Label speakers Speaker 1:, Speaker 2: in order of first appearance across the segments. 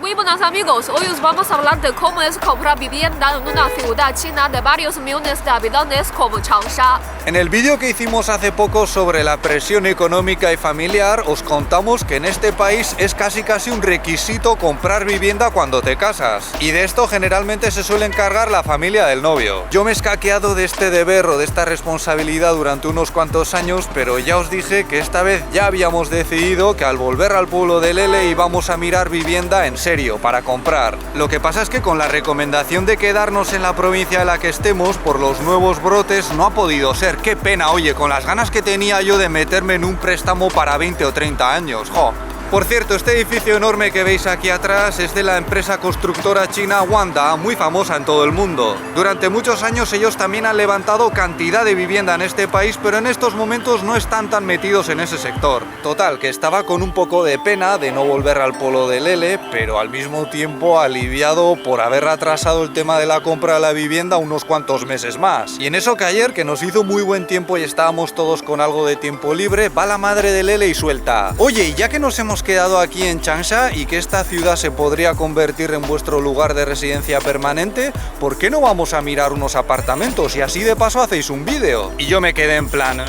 Speaker 1: Muy buenos amigos, hoy os vamos a hablar de cómo es comprar vivienda en una ciudad china de varios millones de habitantes como Changsha.
Speaker 2: En el vídeo que hicimos hace poco sobre la presión económica y familiar, os contamos que en este país es casi un requisito comprar vivienda cuando te casas. Y de esto generalmente se suele encargar la familia del novio. Yo me he escaqueado de este deber o de esta responsabilidad durante unos cuantos años, pero ya os dije que esta vez ya habíamos decidido que al volver al pueblo de Lele íbamos a mirar vivienda en serio, para comprar. Lo que pasa es que con la recomendación de quedarnos en la provincia en la que estemos por los nuevos brotes no ha podido ser. Qué pena, oye, con las ganas que tenía yo de meterme en un préstamo para 20 o 30 años. ¡Jo! Por cierto, este edificio enorme que veis aquí atrás es de la empresa constructora china Wanda, muy famosa en todo el mundo. Durante muchos años ellos también han levantado cantidad de vivienda en este país, pero en estos momentos no están tan metidos en ese sector. Total, que estaba con un poco de pena de no volver al pueblo de Lele, pero al mismo tiempo aliviado por haber atrasado el tema de la compra de la vivienda unos cuantos meses más. Y en eso que ayer, que nos hizo muy buen tiempo y estábamos todos con algo de tiempo libre, va la madre de Lele y suelta: oye, y ya que nos hemos quedado aquí en Changsha y que esta ciudad se podría convertir en vuestro lugar de residencia permanente, ¿por qué no vamos a mirar unos apartamentos y así de paso hacéis un vídeo? Y yo me quedé en plan,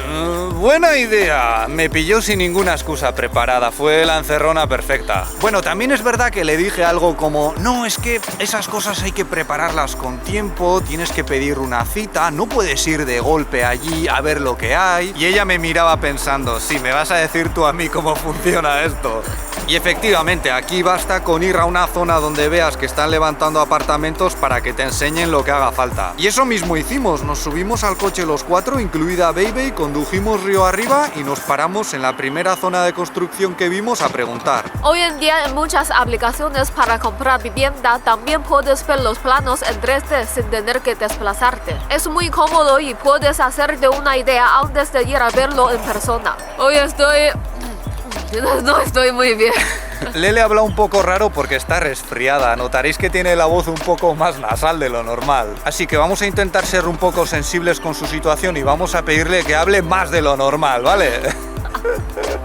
Speaker 2: buena idea. Me pilló sin ninguna excusa preparada, fue la encerrona perfecta. Bueno, también es verdad que le dije algo como, no, es que esas cosas hay que prepararlas con tiempo, tienes que pedir una cita, no puedes ir de golpe allí a ver lo que hay. Y ella me miraba pensando, sí, me vas a decir tú a mí cómo funciona esto. Y efectivamente, aquí basta con ir a una zona donde veas que están levantando apartamentos para que te enseñen lo que haga falta. Y eso mismo hicimos, nos subimos al coche los cuatro, incluida Baby, condujimos río arriba y nos paramos en la primera zona de construcción que vimos a preguntar.
Speaker 1: Hoy en día en muchas aplicaciones para comprar vivienda también puedes ver los planos en 3D sin tener que desplazarte. Es muy cómodo y puedes hacerte una idea antes de ir a verlo en persona. Hoy no estoy muy bien.
Speaker 2: Lele habla un poco raro porque está resfriada, notaréis que tiene la voz un poco más nasal de lo normal. Así que vamos a intentar ser un poco sensibles con su situación y vamos a pedirle que hable más de lo normal, ¿vale?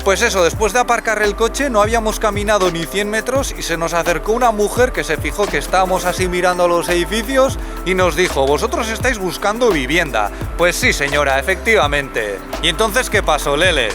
Speaker 2: Pues eso, después de aparcar el coche no habíamos caminado ni 100 metros y se nos acercó una mujer que se fijó que estábamos así mirando los edificios y nos dijo, ¿vosotros estáis buscando vivienda? Pues sí, señora, efectivamente. ¿Y entonces qué pasó, Lele?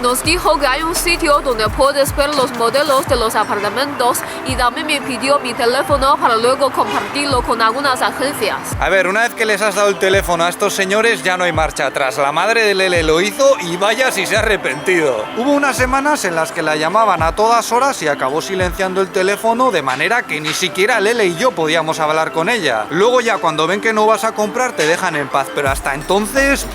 Speaker 1: Nos dijo que hay un sitio donde puedes ver los modelos de los apartamentos y también me pidió mi teléfono para luego compartirlo con algunas agencias.
Speaker 2: A ver, una vez que les has dado el teléfono a estos señores ya no hay marcha atrás. La madre de Lele lo hizo y vaya si se ha arrepentido. Hubo unas semanas en las que la llamaban a todas horas y acabó silenciando el teléfono de manera que ni siquiera Lele y yo podíamos hablar con ella. Luego ya cuando ven que no vas a comprar te dejan en paz, pero hasta entonces...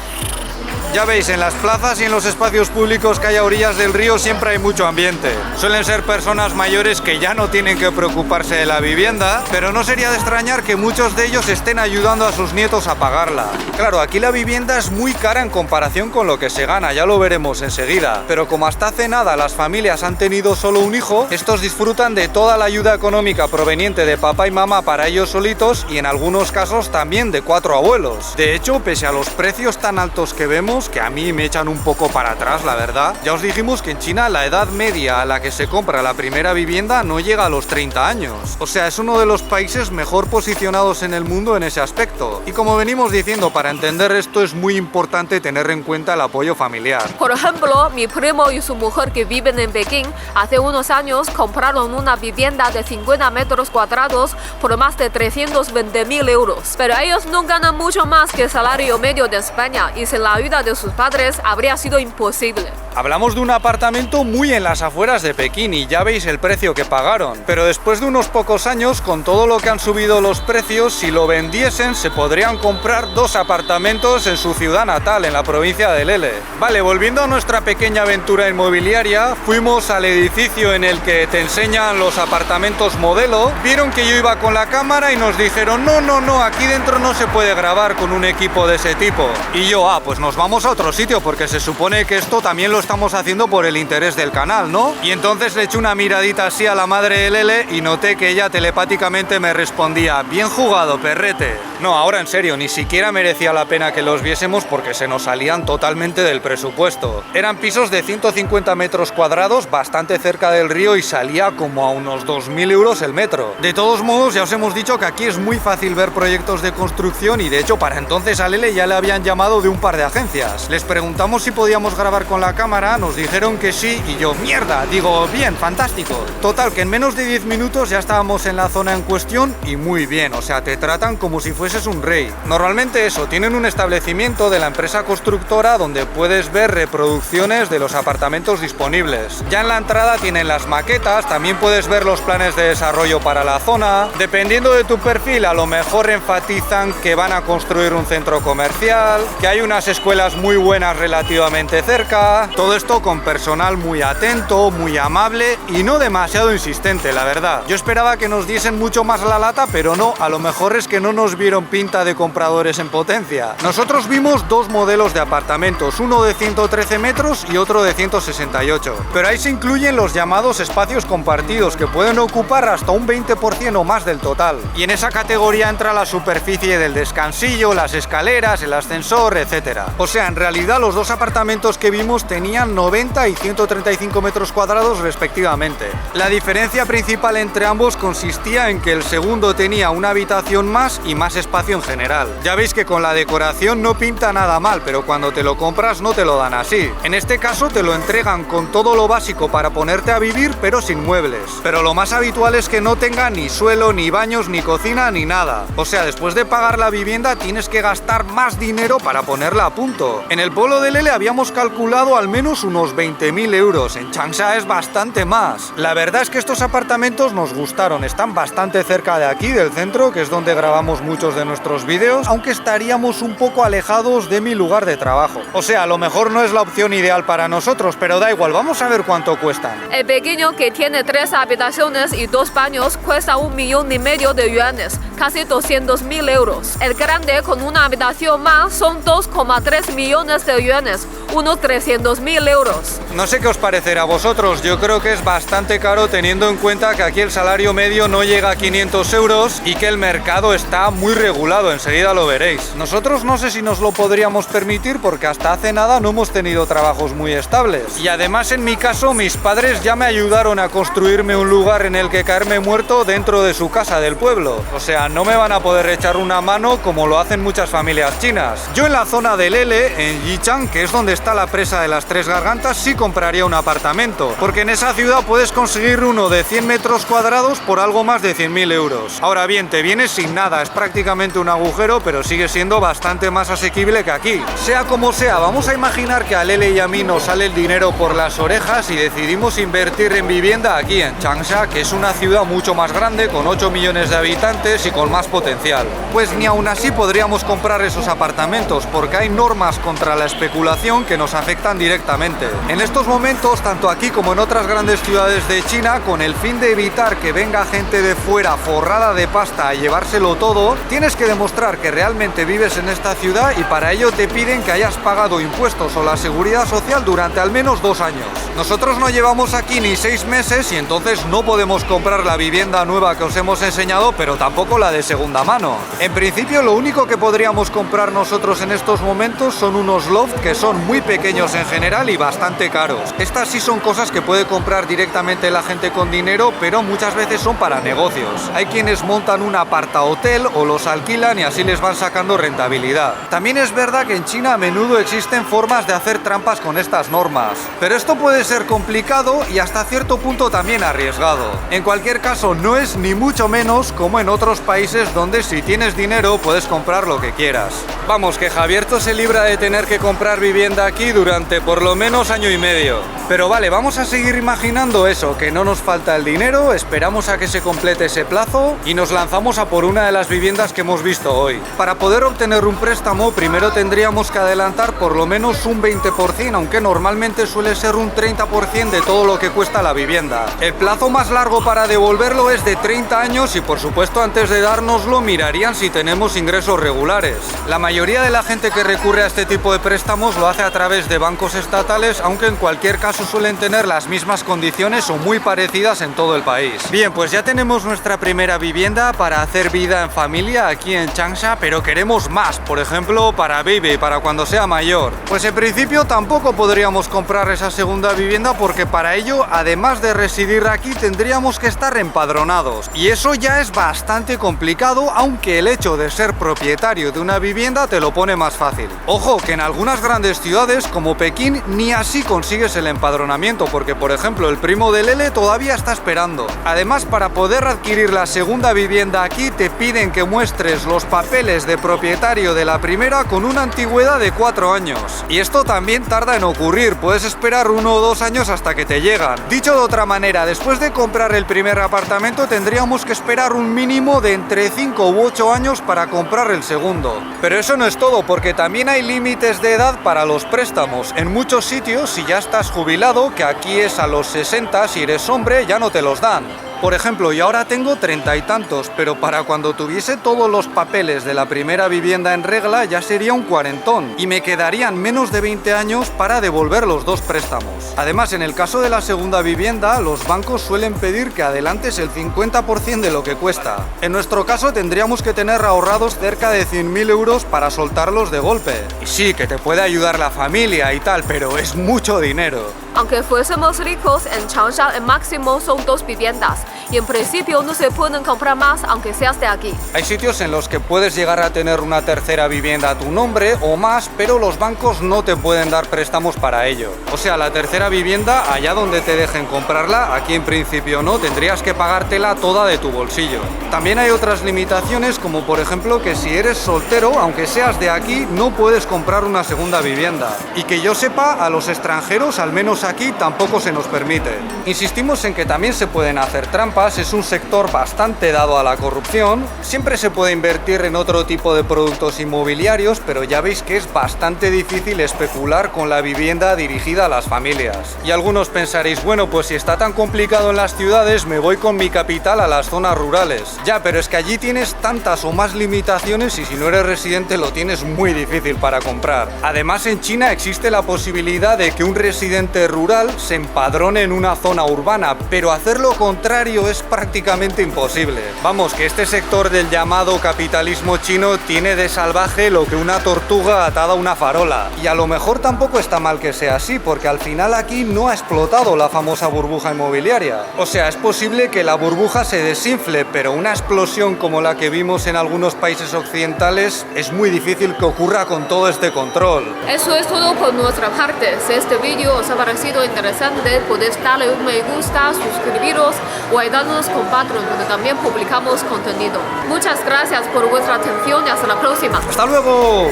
Speaker 2: Ya veis, en las plazas y en los espacios públicos que hay a orillas del río siempre hay mucho ambiente. Suelen ser personas mayores que ya no tienen que preocuparse de la vivienda, pero no sería de extrañar que muchos de ellos estén ayudando a sus nietos a pagarla. Claro, aquí la vivienda es muy cara en comparación con lo que se gana, ya lo veremos enseguida. Pero como hasta hace nada las familias han tenido solo un hijo, estos disfrutan de toda la ayuda económica proveniente de papá y mamá para ellos solitos y en algunos casos también de 4 abuelos. De hecho, pese a los precios tan altos que vemos, que a mí me echan un poco para atrás, la verdad. Ya os dijimos que en China la edad media a la que se compra la primera vivienda no llega a los 30 años. O sea, es uno de los países mejor posicionados en el mundo en ese aspecto. Y como venimos diciendo, para entender esto es muy importante tener en cuenta el apoyo familiar.
Speaker 1: Por ejemplo, mi primo y su mujer que viven en Pekín hace unos años compraron una vivienda de 50 metros cuadrados por más de 320.000 euros. Pero ellos no ganan mucho más que el salario medio de España y sin la ayuda de sus padres habría sido imposible.
Speaker 2: Hablamos de un apartamento muy en las afueras de Pekín y ya veis el precio que pagaron. Pero después de unos pocos años, con todo lo que han subido los precios, si lo vendiesen se podrían comprar 2 apartamentos en su ciudad natal, en la provincia de Lele. Vale, volviendo a nuestra pequeña aventura inmobiliaria, fuimos al edificio en el que te enseñan los apartamentos modelo, vieron que yo iba con la cámara y nos dijeron, no, aquí dentro no se puede grabar con un equipo de ese tipo. Y yo, pues nos vamos vamos a otro sitio porque se supone que esto también lo estamos haciendo por el interés del canal, ¿no? Y entonces le eché una miradita así a la madre de Lele y noté que ella telepáticamente me respondía: bien jugado, perrete. No, ahora en serio, ni siquiera merecía la pena que los viésemos porque se nos salían totalmente del presupuesto. Eran pisos de 150 metros cuadrados, bastante cerca del río, y salía como a unos 2.000 euros el metro. De todos modos, ya os hemos dicho que aquí es muy fácil ver proyectos de construcción y de hecho para entonces a Lele ya le habían llamado de un par de agencias. Les preguntamos si podíamos grabar con la cámara, nos dijeron que sí y yo, mierda, digo, bien, fantástico. Total, que en menos de 10 minutos ya estábamos en la zona en cuestión y muy bien, o sea, te tratan como si fueses un rey. Normalmente eso, tienen un establecimiento de la empresa constructora donde puedes ver reproducciones de los apartamentos disponibles. Ya en la entrada tienen las maquetas, también puedes ver los planes de desarrollo para la zona. Dependiendo de tu perfil, a lo mejor enfatizan que van a construir un centro comercial, que hay unas escuelas muy buenas relativamente cerca. Todo esto con personal muy atento, muy amable y no demasiado insistente, la verdad. Yo esperaba que nos diesen mucho más la lata, pero no, a lo mejor es que no nos vieron pinta de compradores en potencia. Nosotros vimos dos modelos de apartamentos, uno de 113 metros y otro de 168. Pero ahí se incluyen los llamados espacios compartidos, que pueden ocupar hasta un 20% o más del total. Y en esa categoría entra la superficie del descansillo, las escaleras, el ascensor, etc. O sea, en realidad los dos apartamentos que vimos tenían 90 y 135 metros cuadrados respectivamente. La diferencia principal entre ambos consistía en que el segundo tenía una habitación más y más espacio en general. Ya veis que con la decoración no pinta nada mal, pero cuando te lo compras no te lo dan así. En este caso te lo entregan con todo lo básico para ponerte a vivir, pero sin muebles. Pero lo más habitual es que no tenga ni suelo, ni baños, ni cocina, ni nada. O sea, después de pagar la vivienda tienes que gastar más dinero para ponerla a punto. En el pueblo de Lele habíamos calculado al menos unos 20.000 euros. En Changsha es bastante más. La verdad es que estos apartamentos nos gustaron. Están bastante cerca de aquí, del centro, que es donde grabamos muchos de nuestros vídeos, aunque estaríamos un poco alejados de mi lugar de trabajo. O sea, a lo mejor no es la opción ideal para nosotros, pero da igual, vamos a ver cuánto cuestan.
Speaker 1: El pequeño, que tiene 3 habitaciones y 2 baños, cuesta 1,5 millones de yuanes, casi 200.000 euros. El grande, con una habitación más, son 2,3 millones de yuanes, unos 300.000 euros.
Speaker 2: No sé qué os parecerá a vosotros, yo creo que es bastante caro teniendo en cuenta que aquí el salario medio no llega a 500 euros y que el mercado está muy regulado, enseguida lo veréis. Nosotros no sé si nos lo podríamos permitir porque hasta hace nada no hemos tenido trabajos muy estables. Y además en mi caso mis padres ya me ayudaron a construirme un lugar en el que caerme muerto dentro de su casa del pueblo. O sea, no me van a poder echar una mano como lo hacen muchas familias chinas. Yo en la zona de Lele, en Yichang, que es donde está la presa de las Tres Gargantas, sí compraría un apartamento, porque en esa ciudad puedes conseguir uno de 100 metros cuadrados por algo más de 100.000 euros. Ahora bien, te vienes sin nada, es prácticamente un agujero, pero sigue siendo bastante más asequible que aquí. Sea como sea, vamos a imaginar que a Lele y a mí nos sale el dinero por las orejas y decidimos invertir en vivienda aquí en Changsha, que es una ciudad mucho más grande, con 8 millones de habitantes y con más potencial. Pues ni aún así podríamos comprar esos apartamentos, porque hay normas contra la especulación que nos afectan directamente. En estos momentos, tanto aquí como en otras grandes ciudades de China, con el fin de evitar que venga gente de fuera forrada de pasta a llevárselo todo, tienes que demostrar que realmente vives en esta ciudad y para ello te piden que hayas pagado impuestos o la seguridad social durante al menos 2 años. Nosotros no llevamos aquí ni 6 meses y entonces no podemos comprar la vivienda nueva que os hemos enseñado, pero tampoco la de segunda mano. En principio, lo único que podríamos comprar nosotros en estos momentos son unos loft que son muy pequeños en general y bastante caros. Estas sí son cosas que puede comprar directamente la gente con dinero, pero muchas veces son para negocios. Hay quienes montan un aparta-hotel o los alquilan y así les van sacando rentabilidad. También es verdad que en China a menudo existen formas de hacer trampas con estas normas, pero esto puede ser complicado y hasta cierto punto también arriesgado. En cualquier caso, no es ni mucho menos como en otros países donde si tienes dinero puedes comprar lo que quieras. Vamos, que Javierto se libra de tener que comprar vivienda aquí durante por lo menos año y medio. Pero vale, vamos a seguir imaginando eso, que no nos falta el dinero, esperamos a que se complete ese plazo y nos lanzamos a por una de las viviendas que hemos visto hoy. Para poder obtener un préstamo, primero tendríamos que adelantar por lo menos un 20%, aunque normalmente suele ser un 30% de todo lo que cuesta la vivienda. El plazo más largo para devolverlo es de 30 años y por supuesto antes de dárnoslo mirarían si tenemos ingresos regulares. La mayoría de la gente que recurre a este este tipo de préstamos lo hace a través de bancos estatales, aunque en cualquier caso suelen tener las mismas condiciones o muy parecidas en todo el país. Bien, pues ya tenemos nuestra primera vivienda para hacer vida en familia aquí en Changsha, pero queremos más, por ejemplo, para baby, para cuando sea mayor. Pues en principio tampoco podríamos comprar esa segunda vivienda porque para ello, además de residir aquí, tendríamos que estar empadronados. Y eso ya es bastante complicado, aunque el hecho de ser propietario de una vivienda te lo pone más fácil. Ojo, que en algunas grandes ciudades como Pekín ni así consigues el empadronamiento, porque por ejemplo el primo de Lele todavía está esperando. Además, para poder adquirir la segunda vivienda aquí te piden que muestres los papeles de propietario de la primera con una antigüedad de 4 años. Y esto también tarda en ocurrir, puedes esperar 1 o 2 años hasta que te llegan. Dicho de otra manera, después de comprar el primer apartamento tendríamos que esperar un mínimo de entre 5 u 8 años para comprar el segundo. Pero eso no es todo, porque también hay límites de edad para los préstamos. En muchos sitios, si ya estás jubilado, que aquí es a los 60, si eres hombre ya no te los dan. Por ejemplo, yo ahora tengo 30 y tantos, pero para cuando tuviese todos los papeles de la primera vivienda en regla ya sería un cuarentón y me quedarían menos de 20 años para devolver los 2 préstamos. Además, en el caso de la segunda vivienda, los bancos suelen pedir que adelantes el 50% de lo que cuesta. En nuestro caso tendríamos que tener ahorrados cerca de 100.000 euros para soltarlos de golpe. Y sí, que te puede ayudar la familia y tal, pero es mucho dinero.
Speaker 1: Aunque fuésemos ricos, en Changsha el máximo son 2 viviendas y en principio no se pueden comprar más aunque seas de aquí.
Speaker 2: Hay sitios en los que puedes llegar a tener una tercera vivienda a tu nombre o más, pero los bancos no te pueden dar préstamos para ello. O sea, la tercera vivienda, allá donde te dejen comprarla, aquí en principio no, tendrías que pagártela toda de tu bolsillo. También hay otras limitaciones, como por ejemplo que si eres soltero, aunque seas de aquí, no puedes comprar una segunda vivienda. Y que yo sepa, a los extranjeros, al menos aquí, tampoco se nos permite. Insistimos en que también se pueden hacer trampas, es un sector bastante dado a la corrupción. Siempre se puede invertir en otro tipo de productos inmobiliarios, pero ya veis que es bastante difícil especular con la vivienda dirigida a las familias. Y algunos pensaréis, bueno, pues si está tan complicado en las ciudades, me voy con mi capital a las zonas rurales. Ya, pero es que allí tienes tantas o más limitaciones y si no eres residente lo tienes muy difícil para comprar. Además, en China existe la posibilidad de que un residente rural se empadrone en una zona urbana, pero hacer lo contrario es prácticamente imposible. Vamos, que este sector del llamado capitalismo chino tiene de salvaje lo que una tortuga atada a una farola. Y a lo mejor tampoco está mal que sea así, porque al final aquí no ha explotado la famosa burbuja inmobiliaria. O sea, es posible que la burbuja se desinfle, pero una explosión como la que vimos en algunos países occidentales es muy difícil que ocurra con todo este control.
Speaker 1: Eso es todo por nuestra parte. Si este vídeo os ha parecido interesante, podéis darle un me gusta, suscribiros o ayudarnos con Patreon, donde también publicamos contenido. Muchas gracias por vuestra atención y hasta la próxima.
Speaker 2: ¡Hasta luego!